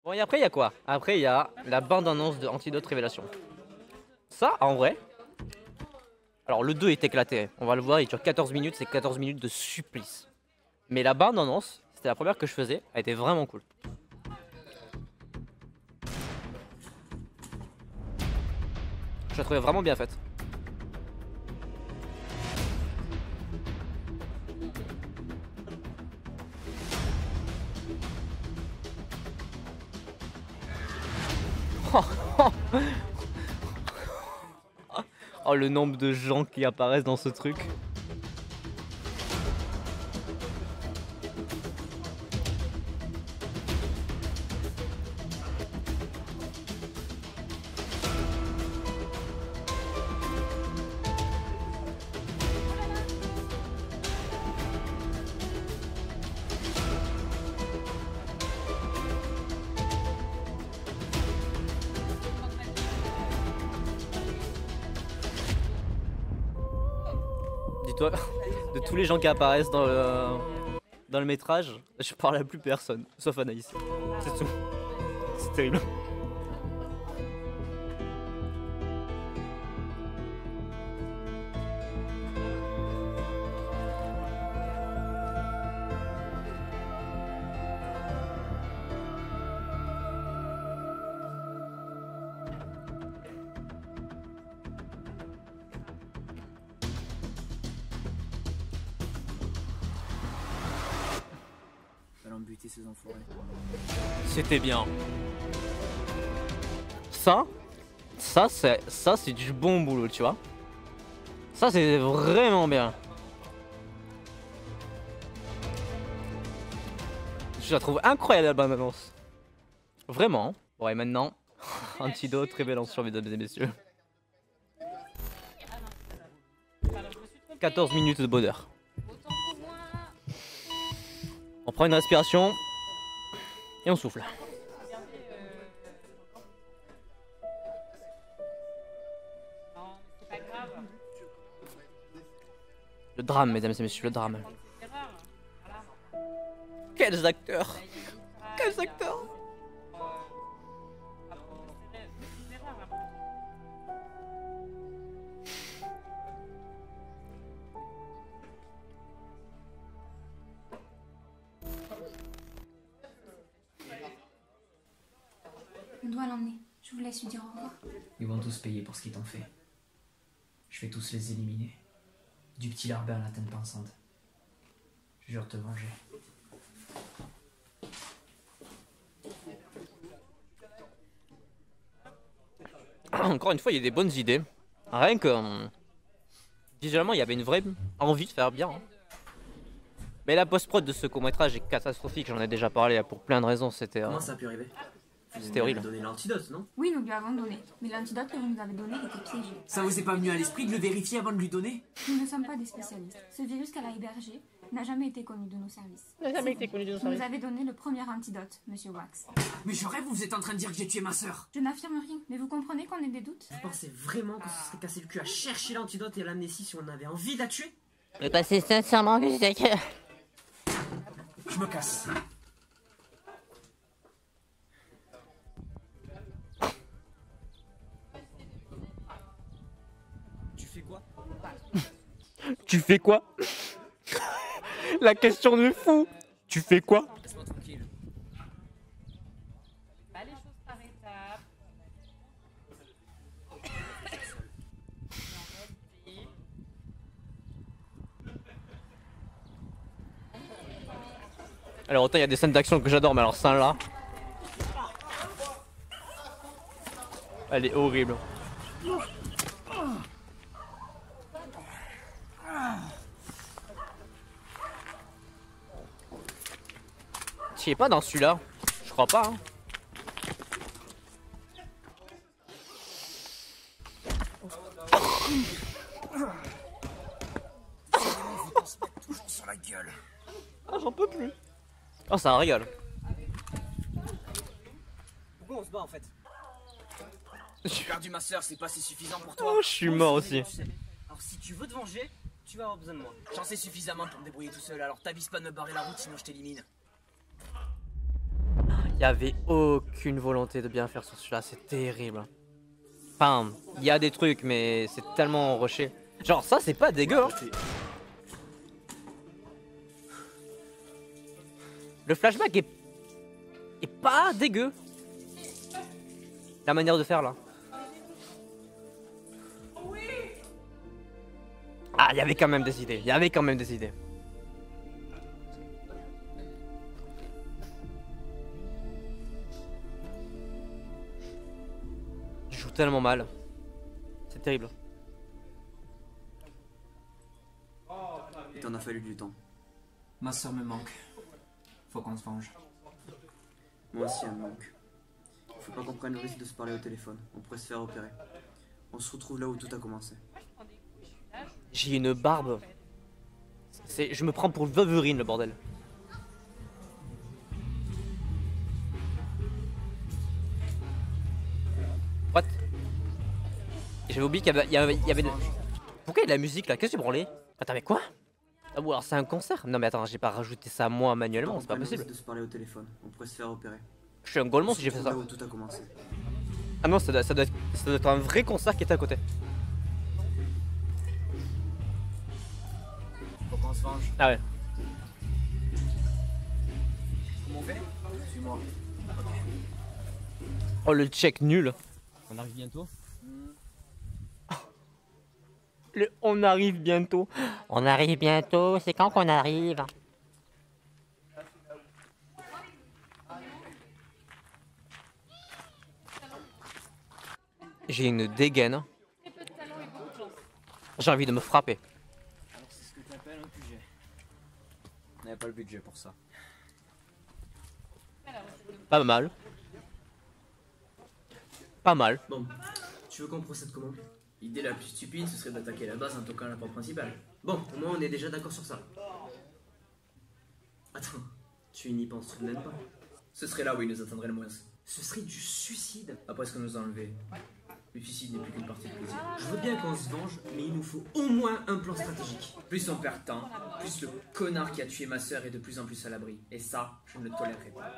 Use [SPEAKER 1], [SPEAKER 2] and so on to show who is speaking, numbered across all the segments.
[SPEAKER 1] Bon et après il y a quoi? Après il y a la bande-annonce de Antidote Révélation. Ça en vrai. Alors le 2 est éclaté, on va le voir, il dure 14 minutes, c'est 14 minutes de supplice. Mais la bande-annonce, c'était la première que je faisais, elle était vraiment cool. Je la trouvais vraiment bien faite. Oh le nombre de gens qui apparaissent dans ce truc. Dis-toi, de tous les gens qui apparaissent dans le métrage, je parle à plus personne, sauf Anaïs. C'est tout. C'est terrible.
[SPEAKER 2] Buter ces enfoirés.
[SPEAKER 1] C'était bien. Ça c'est du bon boulot, tu vois. Ça c'est vraiment bien. Je la trouve incroyable la bande-annonce. Vraiment. Bon et maintenant, Antidote Révélation, mesdames et messieurs. 14 minutes de bonheur. On prend une respiration et on souffle. Le drame, mesdames et messieurs, le drame. Quels acteurs! Quels acteurs!
[SPEAKER 3] On doit l'emmener. Je vous laisse lui dire au revoir.
[SPEAKER 2] Ils vont tous payer pour ce qu'ils t'ont fait. Je vais tous les éliminer. Du petit larbin à la tête pensante. Je jure te venger.
[SPEAKER 1] Encore une fois, il y a des bonnes idées. Rien que... visuellement, il y avait une vraie envie de faire bien. Mais la post-prod de ce court-métrage est catastrophique. J'en ai déjà parlé pour plein de raisons. C'était...
[SPEAKER 4] Comment ça a pu arriver?
[SPEAKER 1] C'était horrible.
[SPEAKER 4] Vous avez donné l'antidote, non?
[SPEAKER 3] Oui, nous lui avons donné. Mais l'antidote que vous nous avez donné était piégé.
[SPEAKER 4] Ça vous est pas venu à l'esprit de le vérifier avant de lui donner?
[SPEAKER 3] Nous ne sommes pas des spécialistes. Ce virus qu'elle a hébergé n'a jamais été connu de nos services.
[SPEAKER 1] Il n'a jamais été connu de nos
[SPEAKER 3] Vous
[SPEAKER 1] services.
[SPEAKER 3] nous avez donné le premier antidote, Monsieur Wax.
[SPEAKER 4] Mais je rêve, vous êtes en train de dire que j'ai tué ma sœur.
[SPEAKER 3] Je n'affirme rien, mais vous comprenez qu'on ait des doutes?
[SPEAKER 4] Vous pensez vraiment qu'on se serait cassé le cul à chercher l'antidote et l'amener ici si on avait envie de la tuer?
[SPEAKER 1] Mais bah c'est sincèrement que j'étais...
[SPEAKER 4] Je me casse.
[SPEAKER 1] Tu fais quoi? La question de fou. Tu fais quoi?
[SPEAKER 4] Laisse-moi tranquille.
[SPEAKER 5] Pas les choses par étapes.
[SPEAKER 1] Alors autant il y a des scènes d'action que j'adore, mais alors ça là... Elle est horrible. Tu es pas dans celui-là? Je crois pas. Hein.
[SPEAKER 4] Toujours sur la gueule.
[SPEAKER 1] Ah j'en peux plus. Oh ça rigole.
[SPEAKER 4] Pourquoi on se bat en fait? J'ai perdu ma sœur, c'est pas assez suffisant pour toi?
[SPEAKER 1] Oh je suis mort aussi.
[SPEAKER 4] Alors si tu veux te venger, tu vas avoir besoin de moi. J'en sais suffisamment pour me débrouiller tout seul, alors t'avises pas de me barrer la route sinon je t'élimine.
[SPEAKER 1] Il y avait aucune volonté de bien faire sur celui-là, c'est terrible. Enfin, il y a des trucs, mais c'est tellement rushé. Genre ça, c'est pas dégueu. Hein. Le flashback est pas dégueu. La manière de faire là. Ah, il y avait quand même des idées. Il y avait quand même des idées. Je joue tellement mal. C'est terrible.
[SPEAKER 4] Il t'en a fallu du temps.
[SPEAKER 2] Ma soeur me manque. Faut qu'on se venge.
[SPEAKER 4] Moi aussi, elle me manque. Faut pas qu'on prenne le risque de se parler au téléphone. On pourrait se faire opérer. On se retrouve là où tout a commencé.
[SPEAKER 1] J'ai une barbe. Je me prends pour Wolverine, le bordel. What? J'avais oublié qu'il y avait de... Pourquoi il y a de la musique là? Qu'est-ce que tu branlais? Attends, mais quoi? Ah bon, alors c'est un concert? Non mais attends, j'ai pas rajouté ça moi manuellement, c'est pas possible.
[SPEAKER 4] De se parler au téléphone. On pourrait se faire opérer.
[SPEAKER 1] Je suis un golemon si j'ai fait ça.
[SPEAKER 4] Là où tout a commencé.
[SPEAKER 1] Ah non, ça doit être un vrai concert qui était à côté.
[SPEAKER 4] Faut qu'on se venge.
[SPEAKER 1] Ah ouais.
[SPEAKER 4] Comment on fait? Suis-moi.
[SPEAKER 1] Oh le check nul.
[SPEAKER 6] On arrive bientôt.
[SPEAKER 1] On arrive bientôt. On arrive bientôt, c'est quand qu'on arrive? J'ai une dégaine. J'ai envie de me frapper.
[SPEAKER 4] Alors c'est ce que tu appelles un budget. On n'avait pas le budget pour ça.
[SPEAKER 1] Pas mal. Pas mal.
[SPEAKER 2] Bon, tu veux qu'on procède comment? L'idée la plus stupide, ce serait d'attaquer la base en toquant à la porte principale. Bon, au moins on est déjà d'accord sur ça. Attends, tu n'y penses tout de même pas? Ce serait là où il nous attendrait le moins. Ce serait du suicide. Après ce qu'on nous a enlevé. Le suicide n'est plus qu'une partie de plaisir. Je veux bien qu'on se venge, mais il nous faut au moins un plan stratégique. Plus on perd de temps, plus le connard qui a tué ma sœur est de plus en plus à l'abri. Et ça, je ne le tolérerai pas.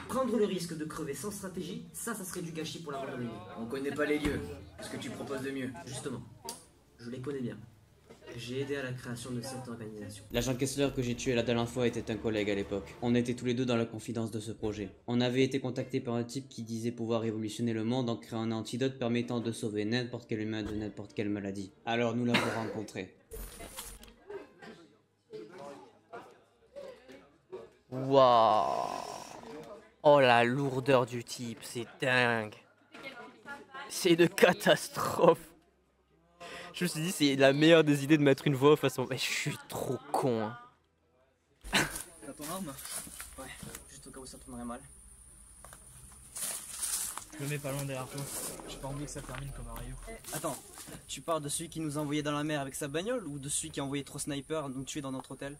[SPEAKER 2] Prendre le risque de crever sans stratégie, ça serait du gâchis pour la randonnée. On connaît pas les lieux. Qu'est-ce que tu proposes de mieux? Justement, je les connais bien. J'ai aidé à la création de cette organisation.
[SPEAKER 6] L'agent Kessler que j'ai tué la dernière fois était un collègue à l'époque. On était tous les deux dans la confidence de ce projet. On avait été contactés par un type qui disait pouvoir révolutionner le monde en créant un antidote permettant de sauver n'importe quel humain de n'importe quelle maladie. Alors nous l'avons rencontré.
[SPEAKER 1] Waouh. Oh la lourdeur du type, c'est dingue. C'est une catastrophe. Je me suis dit c'est la meilleure des idées de mettre une voix off à son... Mais je suis trop con. Hein.
[SPEAKER 4] T'as ton arme? Ouais, juste au cas où ça tournerait mal.
[SPEAKER 7] Je me mets pas loin derrière toi. J'ai pas envie que ça termine comme un rayon.
[SPEAKER 4] Attends, tu parles de celui qui nous a envoyé dans la mer avec sa bagnole ou de celui qui a envoyé 3 snipers nous tuer dans notre hôtel?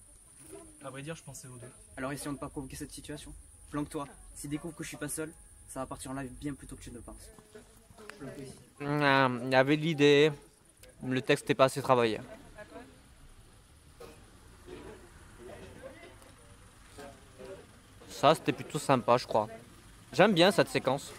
[SPEAKER 7] À vrai dire, je pensais aux deux.
[SPEAKER 4] Alors essayons de pas provoquer cette situation. Planque-toi. S'ils découvrent que je suis pas seul, ça va partir en live bien plus tôt que tu ne le penses.
[SPEAKER 1] Il y avait de l'idée. Le texte n'était pas assez travaillé. Ça, c'était plutôt sympa, je crois. J'aime bien cette séquence.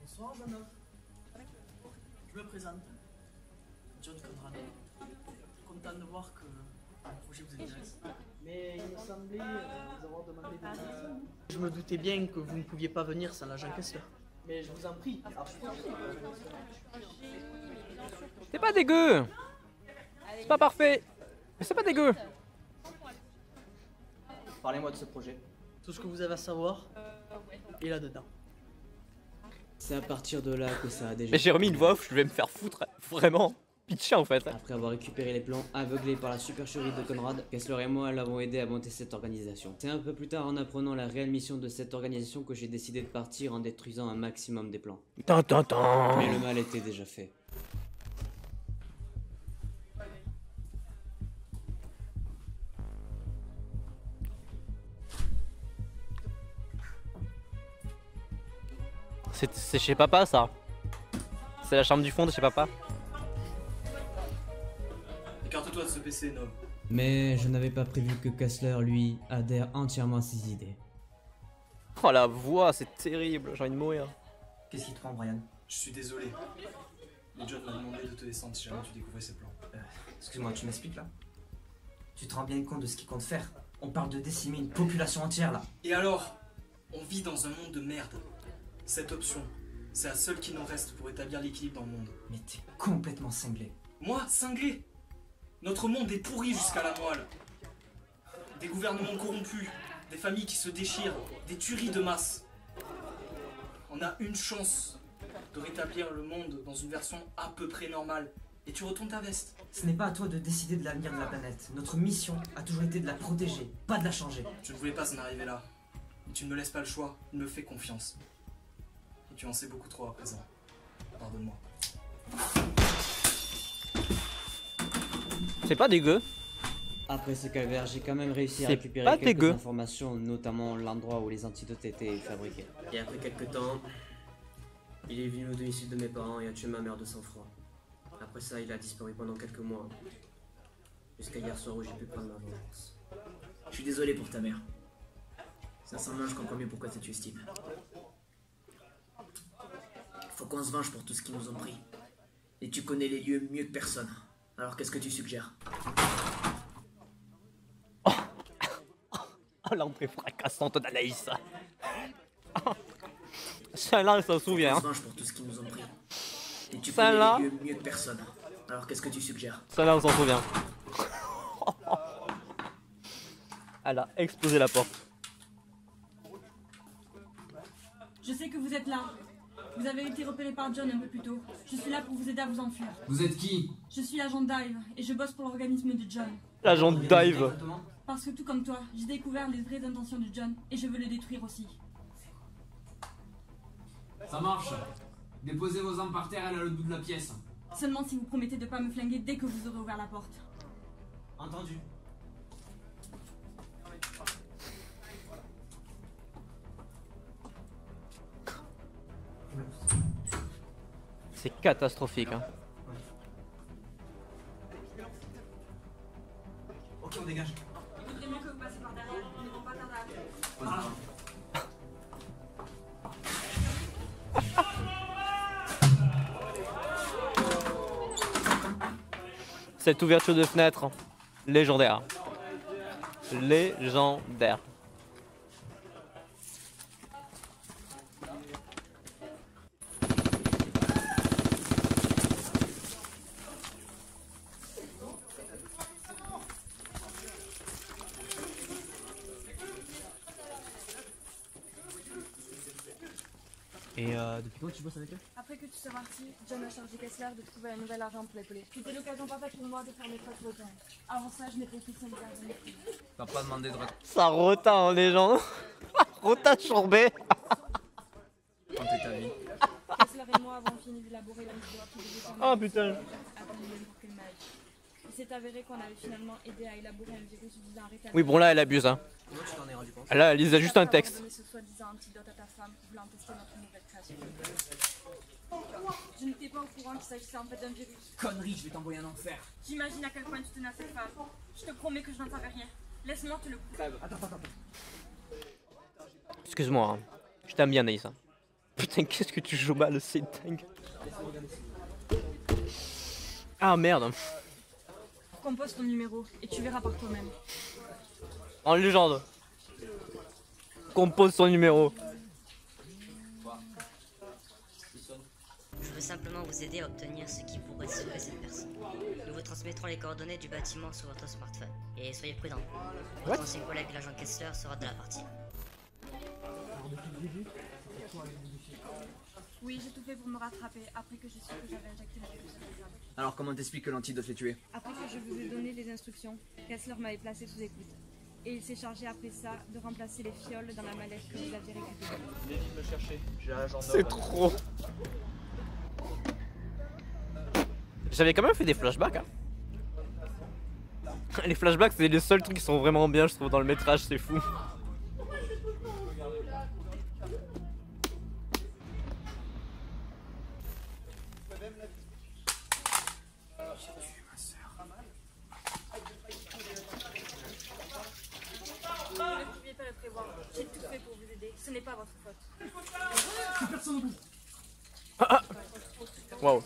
[SPEAKER 8] Bonsoir, jeune homme. Je me présente. John Conrad. Content de voir que le projet vous intéresse. Mais il me semblait vous avoir demandé de venir. Je me doutais bien que vous ne pouviez pas venir sans l'agent Kessler. Mais je vous en prie.
[SPEAKER 1] C'est pas dégueu. C'est pas parfait. Mais c'est pas dégueu.
[SPEAKER 4] Parlez-moi de ce projet.
[SPEAKER 8] Tout ce que vous avez à savoir est là-dedans.
[SPEAKER 6] C'est à partir de là que ça a déjà...
[SPEAKER 1] Mais j'ai remis une voix off, je vais me faire foutre. Vraiment. Pitché en fait.
[SPEAKER 6] Après avoir récupéré les plans aveuglés par la supercherie de Conrad, Kessler et moi l'avons aidé à monter cette organisation. C'est un peu plus tard en apprenant la réelle mission de cette organisation que j'ai décidé de partir en détruisant un maximum des plans. Mais le mal était déjà fait.
[SPEAKER 1] C'est chez papa ça. C'est la chambre du fond de chez papa.
[SPEAKER 7] Écarte-toi de ce PC, Nob.
[SPEAKER 6] Mais je n'avais pas prévu que Kessler, lui, adhère entièrement à ses idées.
[SPEAKER 1] Oh la voix, c'est terrible, j'ai envie de mourir.
[SPEAKER 4] Qu'est-ce qui te prend, Brian?
[SPEAKER 7] Je suis désolé. Mais John m'a demandé de te descendre si jamais tu découvrais ses plans.
[SPEAKER 4] Excuse-moi, tu m'expliques là? Tu te rends bien compte de ce qu'il compte faire? On parle de décimer une population entière là.
[SPEAKER 7] Et alors? On vit dans un monde de merde. Cette option, c'est la seule qui nous reste pour établir l'équilibre dans le monde.
[SPEAKER 4] Mais t'es complètement cinglé.
[SPEAKER 7] Moi, cinglé? Notre monde est pourri jusqu'à la moelle. Des gouvernements corrompus, des familles qui se déchirent, des tueries de masse. On a une chance de rétablir le monde dans une version à peu près normale. Et tu retournes ta veste.
[SPEAKER 4] Ce n'est pas à toi de décider de l'avenir de la planète. Notre mission a toujours été de la protéger, pas de la changer.
[SPEAKER 7] Je ne voulais pas en arriver là. Mais tu ne me laisses pas le choix, il me fais confiance. Et tu en sais beaucoup trop à présent. Pardonne-moi.
[SPEAKER 1] C'est pas dégueu.
[SPEAKER 6] Après ce calvaire, j'ai quand même réussi à
[SPEAKER 1] C'est
[SPEAKER 6] récupérer
[SPEAKER 1] pas
[SPEAKER 6] quelques
[SPEAKER 1] dégueu.
[SPEAKER 6] informations, notamment l'endroit où les antidotes étaient fabriqués.
[SPEAKER 4] Et après quelques temps, il est venu au domicile de mes parents et a tué ma mère de sang-froid. Après ça, il a disparu pendant quelques mois. Jusqu'à hier soir où j'ai pu prendre ma vengeance.
[SPEAKER 2] Je suis désolé pour ta mère. Sincèrement, je comprends mieux pourquoi t'as tué Steve. Faut qu'on se venge pour tout ce qu'ils nous ont pris. Et tu connais les lieux mieux que personne. Alors qu'est-ce que tu suggères?
[SPEAKER 1] Oh l'entrée fracassante d'Anaïs. Celle-là, elle s'en souvient.
[SPEAKER 2] On
[SPEAKER 1] Hein.
[SPEAKER 2] se venge pour tout ce qu'ils nous ont pris. Et tu
[SPEAKER 1] Celle-là.
[SPEAKER 2] connais les lieux mieux que personne. Alors qu'est-ce que tu suggères?
[SPEAKER 1] Celle-là, on s'en souvient. Elle a explosé la porte.
[SPEAKER 3] Je sais que vous êtes là. Vous avez été repéré par John un peu plus tôt. Je suis là pour vous aider à vous enfuir.
[SPEAKER 9] Vous êtes qui?
[SPEAKER 3] Je suis l'agent Dive et je bosse pour l'organisme de John.
[SPEAKER 1] L'agent Dive.
[SPEAKER 3] Parce que tout comme toi, j'ai découvert les vraies intentions de John et je veux le détruire aussi.
[SPEAKER 9] Ça marche. Déposez vos armes par terre, elle est à l'autre bout de la pièce.
[SPEAKER 3] Seulement si vous promettez de pas me flinguer dès que vous aurez ouvert la porte.
[SPEAKER 4] Entendu.
[SPEAKER 1] C'est catastrophique. Hein.
[SPEAKER 4] Ok, on dégage.
[SPEAKER 3] Il vaudrait mieux que vous passiez par derrière, on ne va pas tarder à arriver.
[SPEAKER 1] Cette ouverture de fenêtre, légendaire. Légendaire.
[SPEAKER 6] Et depuis quand tu bosses avec eux?
[SPEAKER 3] Après que tu sois parti, John a chargé Kessler de trouver un nouvel agent pour l'épauler. C'était l'occasion parfaite pour moi de faire mes preuves sur le terrain. Avant ça, je n'étais qu'une simple
[SPEAKER 9] T'as pas demandé de
[SPEAKER 1] Ça rota en légende. Rota chourbé.
[SPEAKER 9] raconter ta vie.
[SPEAKER 3] Kessler et moi avons fini d'élaborer la histoire qui devait permettre
[SPEAKER 1] Ah putain.
[SPEAKER 3] atteindre n'importe quelle maladie. Il s'est avéré qu'on avait finalement aidé à élaborer un virus visant à rétablir.
[SPEAKER 1] Oui, bon là, elle abuse. Hein.
[SPEAKER 4] Comment tu t'en es rendu compte?
[SPEAKER 1] Là, elle lisait juste un texte.
[SPEAKER 3] Donner ce soi-disant antidote à ta femme, voulant tester notre nouvelle création. Je n'étais pas au courant qu'il s'agissait en fait d'un virus.
[SPEAKER 9] Connerie, je vais t'envoyer en enfer.
[SPEAKER 3] J'imagine à quel point tu tenais à cette femme. Je te promets que je n'en savais rien. Laisse-moi te le prouver.
[SPEAKER 1] Excuse-moi. Hein. Je t'aime bien, Naïs. Hein. Putain, qu'est-ce que tu joues mal, c'est dingue. Ah merde.
[SPEAKER 3] Compose ton numéro et tu verras par toi-même.
[SPEAKER 1] En légende. Compose son numéro.
[SPEAKER 10] Je veux simplement vous aider à obtenir ce qui pourrait sauver cette personne. Nous vous transmettrons les coordonnées du bâtiment sur votre smartphone. Et soyez prudents. Votre ancien collègue, l'agent Kessler, sera de la partie.
[SPEAKER 3] Oui, j'ai tout fait pour me rattraper après que j'ai su que j'avais injecté le virus.
[SPEAKER 9] Alors comment t'expliques que l'antidote l'ait tué?
[SPEAKER 3] Après que je vous ai donné les instructions, Kessler m'avait placé sous écoute. Et il s'est chargé après ça de remplacer les fioles dans la mallette que vous aviez récupérée.
[SPEAKER 7] Venez vite me chercher, j'ai l'agent
[SPEAKER 1] C'est trop. J'avais quand même fait des flashbacks. Hein. Les flashbacks, c'est les seuls trucs qui sont vraiment bien, je trouve, dans le métrage, c'est fou.
[SPEAKER 3] pas votre faute.
[SPEAKER 8] Personne au bout.
[SPEAKER 1] Waouh.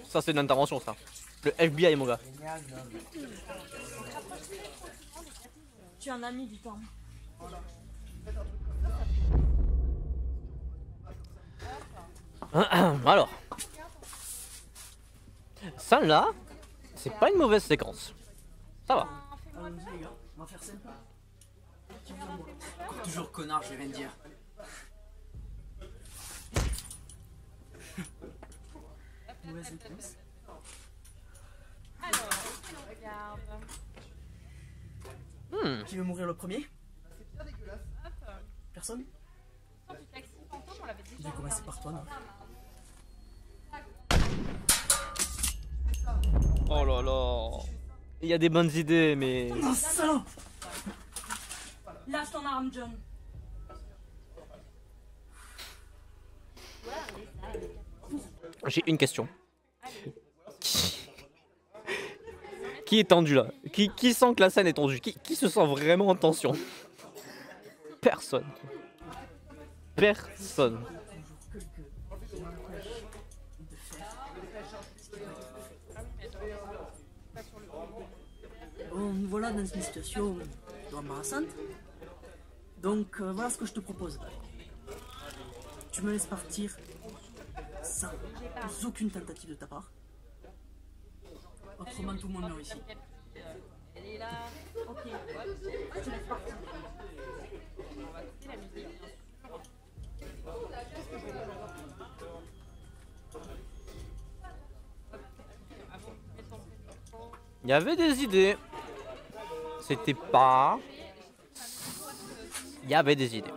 [SPEAKER 1] Ça, c'est une intervention, ça. Le FBI, mon gars.
[SPEAKER 3] Tu en as mis du temps.
[SPEAKER 1] Alors. Ça, là, c'est pas une mauvaise séquence. Ça va.
[SPEAKER 8] Allons-y, les gars, on va faire simple.
[SPEAKER 2] Encore toujours connard, je vais rien dire.
[SPEAKER 8] Mauvaise réponse.
[SPEAKER 5] Alors, regarde.
[SPEAKER 8] Qui veut mourir le premier? Personne?
[SPEAKER 5] Du taxi fantôme, on l'avait
[SPEAKER 8] Je
[SPEAKER 5] déjà
[SPEAKER 8] vais commencer par toi, non?
[SPEAKER 1] Oh là là. Il y a des bonnes idées, mais...
[SPEAKER 8] Oh, salaud!
[SPEAKER 3] Lâche ton arme, John.
[SPEAKER 1] J'ai une question. Qui est tendu là? Qui sent que la scène est tendue? Qui se sent vraiment en tension? Personne. Personne.
[SPEAKER 8] Bon, nous voilà dans une situation embarrassante. Donc voilà ce que je te propose. Tu me laisses partir sans aucune tentative de ta part. Autrement tout le monde meurt ici.
[SPEAKER 5] Elle est là.
[SPEAKER 3] Ok. Je te laisse partir.
[SPEAKER 5] On va couper la musique, bien sûr.
[SPEAKER 1] Il y avait des idées. C'était pas... Il y avait des idées.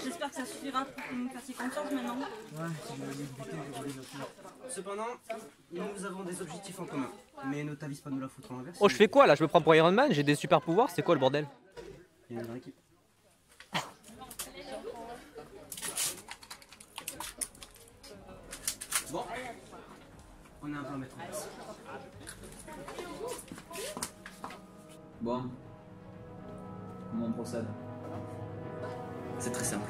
[SPEAKER 3] J'espère que ça suffira pour que vous me fassiez confiance maintenant.
[SPEAKER 2] Ouais, si je voulais buter, je voulais le Cependant, nous avons des objectifs en commun. Mais ne t'avise pas de nous la foutre en l'inverse.
[SPEAKER 1] Oh, je fais quoi là? Je me prends pour Iron Man? J'ai des super pouvoirs? C'est quoi le bordel?
[SPEAKER 2] Il y a une vraie équipe. Bon, on a un plan à mettre en place.
[SPEAKER 9] Bon. Comment on procède?
[SPEAKER 2] C'est très simple.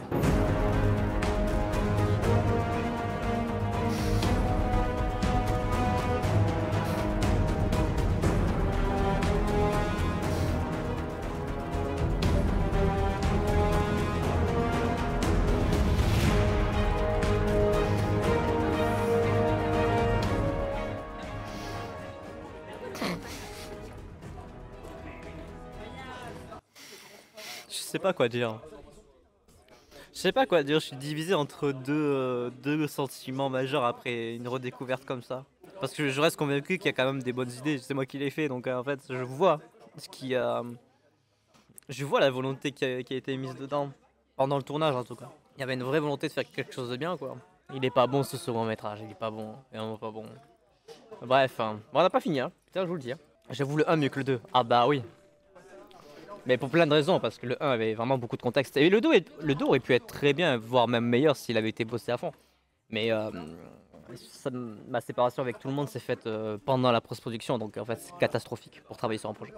[SPEAKER 1] Je sais pas quoi dire. Je sais pas quoi dire, je suis divisé entre deux sentiments majeurs après une redécouverte comme ça. Parce que je reste convaincu qu'il y a quand même des bonnes idées, c'est moi qui l'ai fait, donc en fait je vois ce qui a... Je vois la volonté qui a été mise dedans, pendant le tournage en tout cas. Il y avait une vraie volonté de faire quelque chose de bien quoi. Il est pas bon ce second métrage, il est pas bon, vraiment pas bon. Bref, bon, on n'a pas fini, hein. Putain, je vous le dis. Hein. J'avoue le 1 mieux que le 2. Ah bah oui. Mais pour plein de raisons, parce que le 1 avait vraiment beaucoup de contexte. Et le 2 aurait pu être très bien, voire même meilleur s'il avait été bossé à fond. Mais ma séparation avec tout le monde s'est faite pendant la post-production, donc en fait c'est catastrophique pour travailler sur un projet.